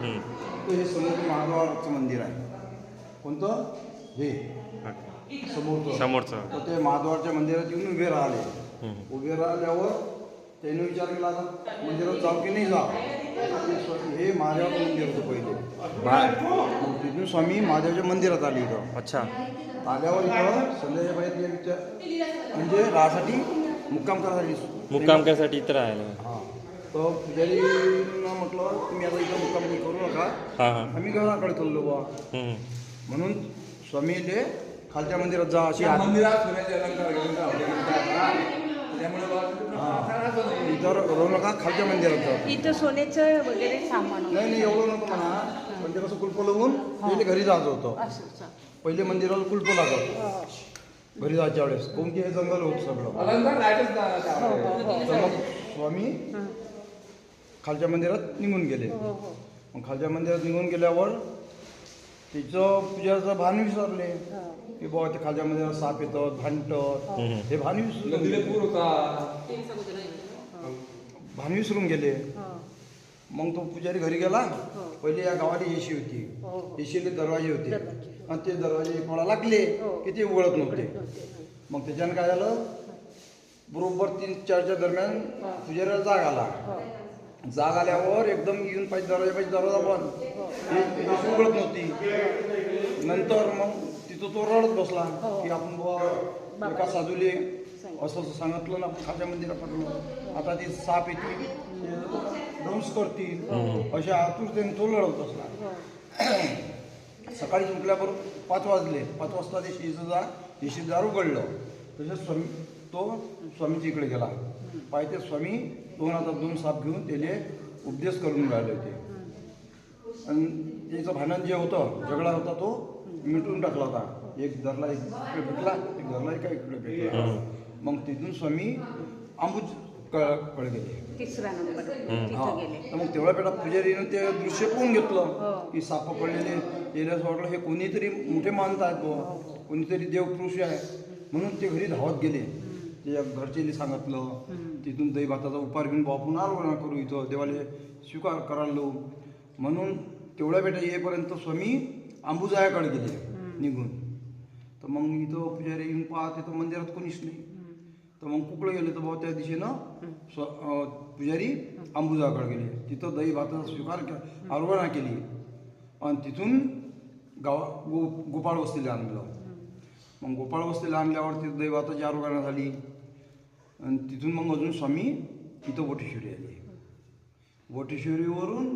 तर हे समोर महाद्वारचं मंदिर आहे. कोणतं हे समोरचं. तर ते महाद्वारच्या मंदिरात येऊन उभे राहिले. उभे राहिल्यावर त्याने विचार केला आता मंदिरात जाऊ की नाही जाऊ. हे महादेवाचं मंदिर होतं पहिले. तिथून स्वामी महादेवाच्या मंदिरात आले इथं. अच्छा. आल्यावर इथं संध्याच्या बाहेर म्हणजे राहासाठी मुक्काम करायसाठी इथं राहायला. हां. तर पुजारीनं म्हटलं तुम्ही आता इथं मुक्काम करू नका, आम्ही घराकडे चाललो बा. म्हणून स्वामी ते खालच्या मंदिरात जा अशी मंदिरात इथं राहू नका, खालच्या मंदिरात जा. इथं सोन्याचं वगैरे सामान नाही एवढं नको म्हणा. म्हणजे कसं कुलप लावून पहिले घरी जायचं होतं. पहिले मंदिराला कुलप लागत घरी जायच्या वेळेस, कोण की हे जंगल होतं सगळं. तर मग स्वामी खालच्या मंदिरात निघून गेले. मग खालच्या मंदिरात निघून गेल्यावर तिचं पूजाचं भान विसरले की बाबा ते खालच्या मंदिरात साप येतं, भांडतं, हे भान विसरून गेले. मग तो पुजारी घरी गेला. पहिले या गावाला येशी होती, येशीले दरवाजे होते आणि ते दरवाजे कोणाला लागले की ते उघडत नव्हते. मग त्याच्यानं काय झालं, बरोबर 3-4च्या दरम्यान पुजाऱ्याला जाग आला. जाग आल्यावर एकदम येऊन पाहिजे दरवाजा बंद, उघडत नव्हती. नंतर मग तिथं तो रडत बसला की आपण बुवा एका साधूले असं सांगितलं ना, आपण खालच्या मंदिरात पडलो, आता ती साप येतील, दंश करतील, अशा आतुरतेने तो लढत बसला. सकाळी उठल्याबरोबर 5 वाजले. 5 वाजता ते येशीचं दार उघडलं. तसेच तो स्वामीच्या इकडे गेला. पाहिजे स्वामी 2 हातात 2 साप घेऊन त्याने उपदेश करून राहिले होते. आणि त्याचं भांडण जे होतं, झगडा होता, तो मिटून टाकला होता. एक धरला, एक इकडे भेटला, एक धरला, एक इकडे भेटला. मग तिथून स्वामी अंबुज कडे गेले. तिसरा नंबर. तर मग तेवढ्या पेटा पुजारीनं ते दृश्य पाहून घेतलं की साप पकडलेले गेल्यास वाटलं हे कोणीतरी मोठे मानतात बुवा, कोणीतरी देवपुरुष आहे. म्हणून ते घरी धावत गेले. ते घरचे सांगितलं. तिथून दही भाताचा उपार घेऊन बापून आरोहण करू, इथं देवाले स्वीकार करायला लावू. म्हणून तेवढ्या बेटा येईपर्यंत स्वामी अंबुजायाकडे गेले निघून. तर मग इथं पुजारी येऊन पाहत तिथं मंदिरात कोणीच नाही. तर मग कुकडे गेले तर बाबा त्या दिशेनं पुजारी अंबुजाकडे गेले. तिथं दही भाताचा स्वीकार आरोहणा केली आणि तिथून गोपाळ वस्तीला आणलं. मग गोपाळ वस्तीला आणल्यावर तिथं दही भाताची आरोहणा झाली आणि तिथून मग अजून स्वामी इथं वटेश्वरी आली. वटेश्वरीवरून